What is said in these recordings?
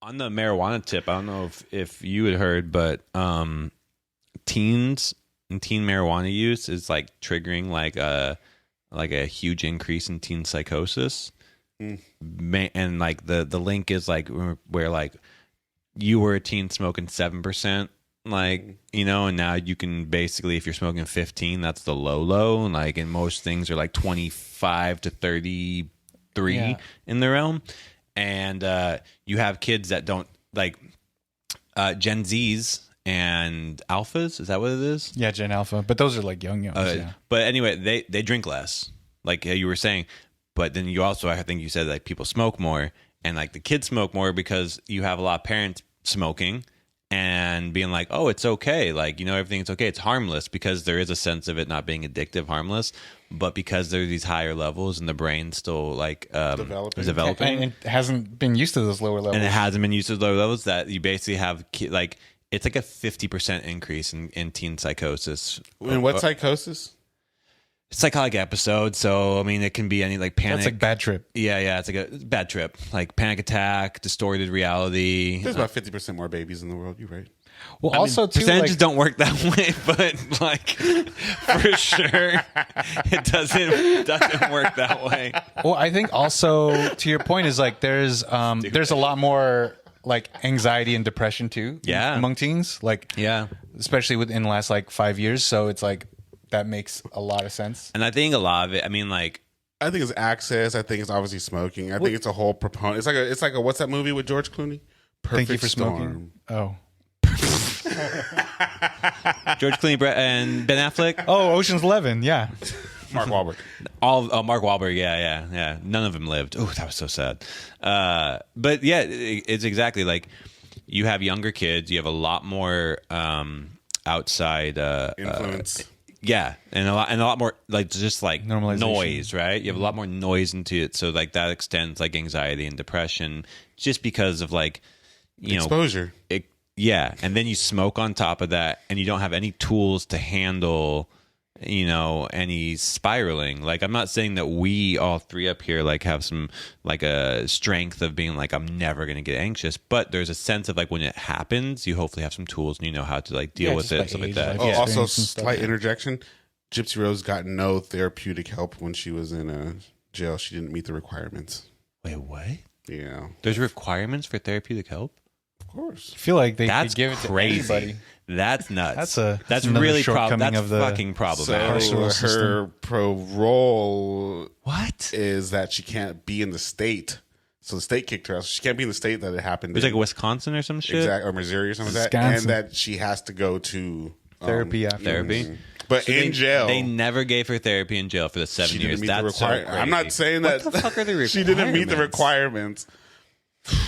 On the marijuana tip, I don't know if you had heard, but teens and teen marijuana use is like triggering like a huge increase in teen psychosis. And like the link is like where like you were a teen smoking 7%, like, you know, and now you can basically, if you're smoking 15, that's the low, and like, and most things are like 25 to 33 in the realm. And you have kids that don't like Gen Zs and alphas. Is that what it is? Yeah, Gen Alpha, but those are like young. But anyway, they drink less, like you were saying. But then you also, I think you said like people smoke more, and like the kids smoke more because you have a lot of parents smoking and being like, oh, it's okay. Like, you know, everything's okay. It's harmless, because there is a sense of it not being addictive, harmless. But because there are these higher levels and the brain still like developing. And it hasn't been used to those lower levels. And it hasn't been used to those lower levels, that you basically have like, it's like a 50% increase in teen psychosis. And what psychosis? Psychotic episode. So I mean, it can be any like panic. It's like bad trip. Yeah, it's like a bad trip, like panic attack, distorted reality. There's about 50% more babies in the world. You're right. Well, also too, percentages like, don't work that way, but like for sure, it doesn't work that way. Well, I think also to your point is like there's a lot more like anxiety and depression too. Yeah. Among teens, like especially within the last like 5 years. So it's like. That makes a lot of sense. And I think a lot of it, I mean, like, I think it's access. I think it's obviously smoking. I think it's a whole proponent. It's like a what's that movie with George Clooney? Perfect Thank you for Storm. smoking. Oh. George Clooney and Ben Affleck. Oh, Ocean's 11. Yeah. Mark Wahlberg. Mark Wahlberg. Yeah. None of them lived. Oh, that was so sad. But yeah, it's exactly like you have younger kids. You have a lot more outside Influence. Yeah, and a lot more like just like normalization. Noise, right? You have a lot more noise into it, so like that extends like anxiety and depression, just because of like exposure. And then you smoke on top of that, and you don't have any tools to handle, any spiraling. Like, I'm not saying that we all three up here like have some like a strength of being like, I'm never gonna get anxious, but there's a sense of like when it happens, you hopefully have some tools and you know how to like deal with it, stuff like that. Oh, also slight interjection. Gypsy Rose got no therapeutic help when she was in jail. She didn't meet the requirements. Wait, what? Yeah. There's requirements for therapeutic help? Of course. I feel like they That's could give it crazy. to anybody. That's nuts. That's really shortcoming of the fucking problematic. So her parole What is that she can't be in the state. So the state kicked her out. She can't be in the state that it happened. It was like Wisconsin or some shit? Exactly, or Missouri or something like that. And that she has to go to therapy after. Therapy? But so in jail. They never gave her therapy in jail for the 7 years. That's so crazy. I'm not saying that. What the fuck are the requirements? She didn't meet the requirements.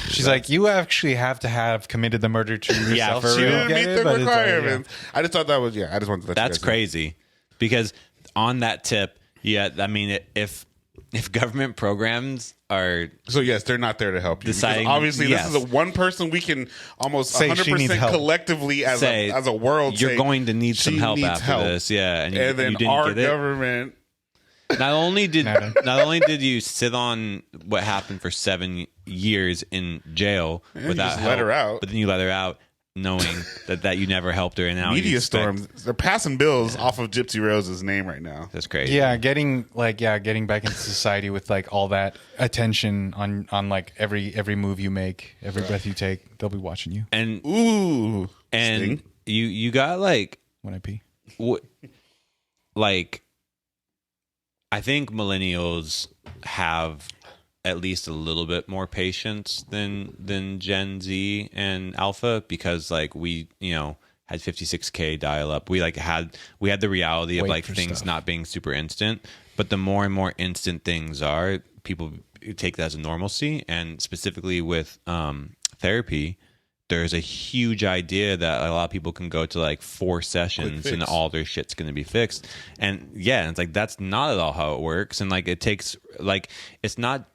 She's like, you actually have to have committed the murder to yourself. Yeah, for she real. didn't meet the requirements. I just thought that was, I just wanted to let That's you guys crazy. Because on that tip, I mean, if government programs are... So yes, they're not there to help you. Deciding, obviously, this is a one person we can almost say 100% collectively as a world you're say, going to need some help after this. Yeah. And then you didn't our get it. government... Not only did you sit on what happened for 7 years in jail without just help, let her out, but then you let her out knowing that you never helped her, and now media storms. They're passing bills off of Gypsy Rose's name right now. That's crazy. Yeah, getting back into society with like all that attention on like every move you make, every breath you take, they'll be watching you. And Sting. you got like when I pee, like. I think millennials have at least a little bit more patience than Gen Z and Alpha, because like we had 56K dial up. We had the reality of like things not being super instant, but the more and more instant things are, people take that as a normalcy. And specifically with therapy, there's a huge idea that a lot of people can go to like 4 sessions and all their shit's going to be fixed. And it's like, that's not at all how it works. And like, it takes like, it's not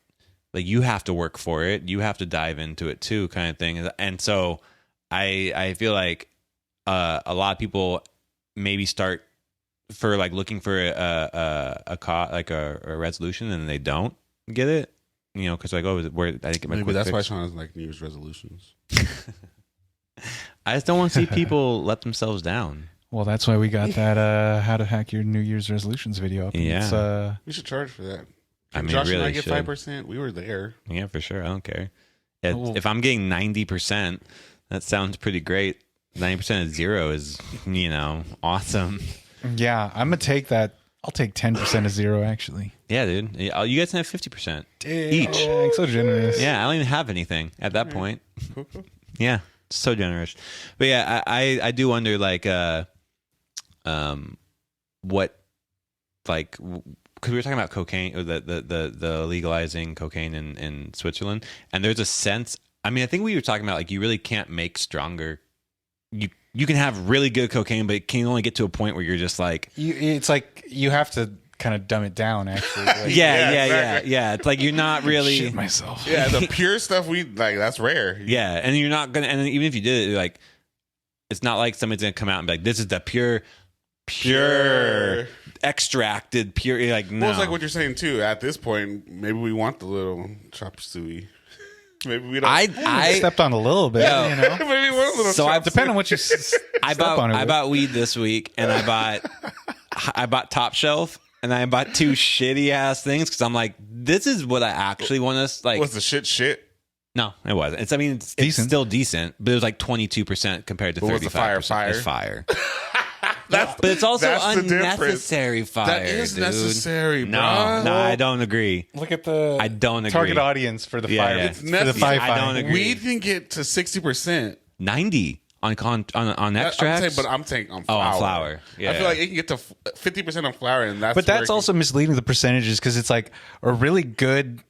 like you have to work for it. You have to dive into it too, kind of thing. And so I feel like a lot of people maybe start for like looking for a resolution, and they don't get it. because I go where I didn't get my Maybe quick that's why fix. Sean has like New Year's resolutions. I just don't want to see people let themselves down. Well, that's why we got that how to hack your New Year's resolutions video up. Yeah. We should charge for that. I mean, Josh and I really get should. 5%. We were there. Yeah, for sure. I don't care. Well- If I'm getting 90%, that sounds pretty great. 90% of 0 is, awesome. Yeah, I'm gonna take that. I'll take 10% of 0 actually. Yeah, dude. You guys have 50% each. Dang, so generous. Yeah, I don't even have anything at that point. Cool, cool. Yeah, so generous. But yeah, I do wonder what because we were talking about cocaine or the legalizing cocaine in Switzerland, and there's a sense. I mean, I think we were talking about you really can't make stronger. You can have really good cocaine, but it can only get to a point where you're just like It's like you have to kind of dumb it down. Actually, like, yeah. It's like you're not really shit myself. Yeah, the pure stuff we like, that's rare. Yeah, and you're not gonna. And even if you did it, it's not like somebody's gonna come out and be like, "This is the pure extracted pure." You're like, no. Well, it's like what you're saying too. At this point, maybe we want the little chop suey. Maybe we don't. I stepped on a little bit, maybe we want a little. So chop Depending on what you I step on it I with. bought weed this week, and I bought Top Shelf, and I bought 2 shitty ass things because I'm like, this is what I actually want to like. What's the shit? No, it wasn't. It's Decent. still decent, but it was like 22% compared to But what's the 35%. fire? It's fire. That's But it's also that's the difference. unnecessary fire. That is dude. necessary, bro. No, I don't agree. Look at the I don't agree. target audience for the Yeah, fire. yeah. It's For the necessary. fire. I don't agree. Weed can get to 60%. 90 on extracts. I'm saying on Oh, flour. on flour. Yeah. I feel like it can get to 50% on flour, and that's. But where that's it also misleading the percentages because it's like a really good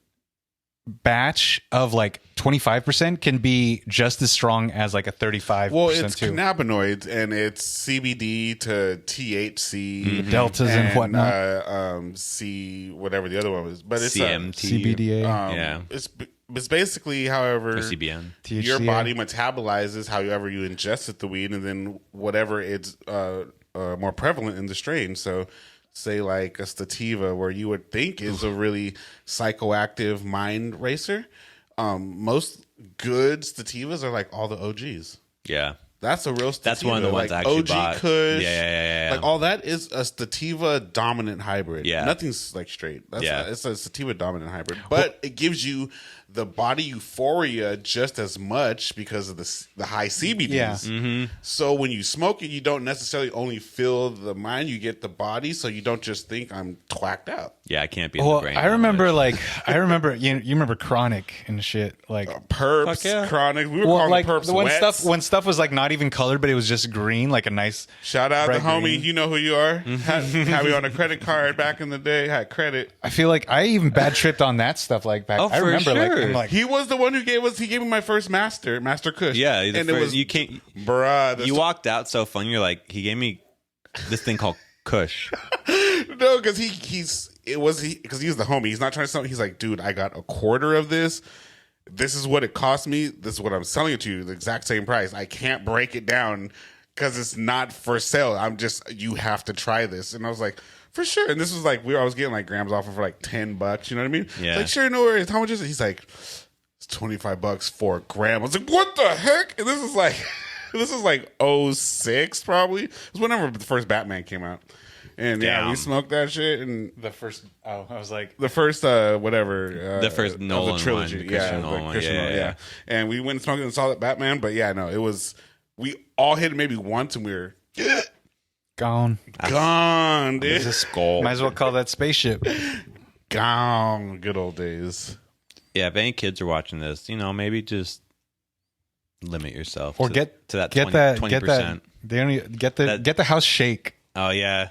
batch of 25% can be just as strong as a 35%. Well, it's too. cannabinoids and it's CBD to THC, Deltas and whatnot. C whatever the other one was, but it's CMT. CBDA. Yeah. It's basically, however, Or CBN. THCA. your body metabolizes however you ingested the weed, and then whatever it's more prevalent in the strain. So, say like a sativa, where you would think is a really psychoactive mind racer. Most good sativas are like all the OGs. Yeah. That's a real sativa. That's one of the ones like I actually OG bought. Kush. Yeah. Like all that is a sativa dominant hybrid. Yeah. Nothing's straight. Yeah. It's a sativa dominant hybrid. But it gives you the body euphoria just as much because of the high CBDs. Yeah. Mm-hmm. So when you smoke it, you don't necessarily only feel the mind, you get the body, so you don't just think I'm twacked out. Yeah, I can't be in Well, the brain. I remember you remember Chronic and shit Perbs, Fuck yeah. Chronic. We were calling the Perbs wets. when stuff was not even colored, but it was just green, like a nice. Shout out to bright homie. green. You know who you are. Had me on a credit card back in the day. Had credit. I feel like I even bad tripped on that stuff back. Oh, I for remember sure. I'm like He was the one who gave me my first Master Kush. Yeah, and it was you can't. bruh. You walked out so fun. You're like, he gave me this thing called Kush. No, because he's the homie. He's not trying to sell. He's like, dude, I got a quarter of this. This is what it cost me. This is what I'm selling it to you. The exact same price. I can't break it down because it's not for sale. You have to try this. And I was like, for sure. And this was like, I was getting grams off for $10. You know what I mean? Yeah. It's like, sure, no worries. How much is it? He's like, it's $25 for a gram. I was like, what the heck? And this is like, '06 probably. It was whenever the first Batman came out. And yeah, we Damn. smoked that shit. And the first. Oh, I was like, the first whatever The first of Nolan the trilogy, one, the Christian Nolan one. Christian Yeah, Nolan, yeah. And we went and smoked it and saw that Batman, but yeah, no, it was, we all hit it maybe once and we were gone. gone, dude. Skull. Might as well call that spaceship. Gone. Good old days. Yeah, if any kids are watching this, maybe just limit yourself Or to, get to that get 20, that 20%. get that. They only get the house shake. Oh yeah.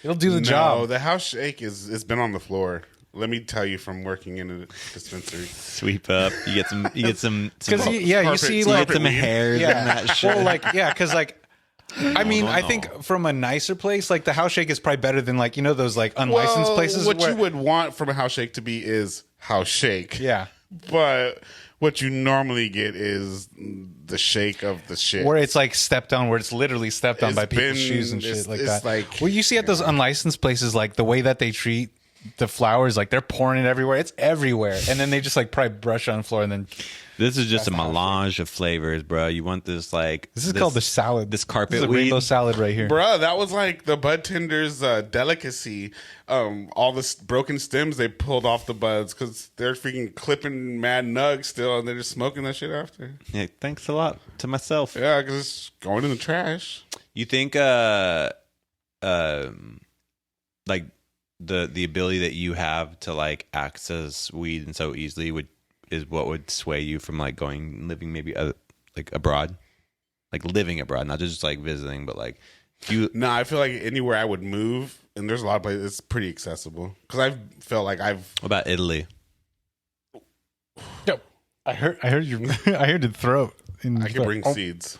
It'll do the No, job. the house shake it's been on the floor. Let me tell you from working in a dispensary. Sweep up. You get some. Because you carpet- see some like carpet some weed. hairs in that shit. well, because I mean, no, I no. think from a nicer place, the house shake is probably better than those unlicensed places. What where, you would want from a house shake to be is house shake. yeah, But what you normally get is the shake of the shit. where it's stepped on, where it's literally stepped on It's by people's been- shoes and shit it's- like it's that. like- Well, you see at those unlicensed places, the way that they treat the flowers, like they're pouring it everywhere. It's everywhere, and then they just like probably brush it on the floor, and then This is just a melange of flavors, bro. You want this like this is called the salad. This This carpet is a weed. rainbow salad right here. Bruh, that was like the bud tender's delicacy. All the broken stems they pulled off the buds because they're freaking clipping mad nugs still, and they're just smoking that shit after. Yeah, thanks a lot to myself. Yeah, because it's going in the trash. You think like the ability that you have to like access weed and so easily is what would sway you from like living maybe like abroad, like living abroad, not just like visiting, but like you. No, I feel like anywhere I would move, and there's a lot of places, it's pretty accessible. Because I've felt like What about Italy? Yo, I heard you. I heard the throat. I could bring seeds.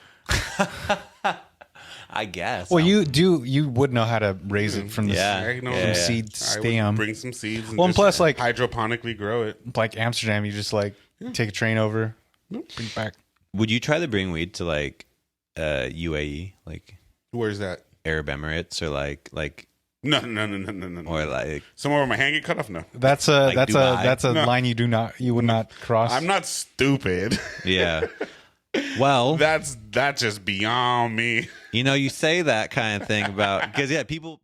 I guess. Well, you would know how to raise it from the I know Yeah. from seed I stem. would bring some seeds. And Well, and just plus, like- hydroponically grow it. Like Amsterdam, you just like take a train over, bring it back. Would you try to bring weed to like UAE, like Where's that? Arab Emirates, or like No. or like Somewhere where my hand get cut off? No. That's a Like that's Dubai? a that's a No. line you would not cross. I'm not stupid. yeah. Well, That's just beyond me. you know, you say that kind of thing about because people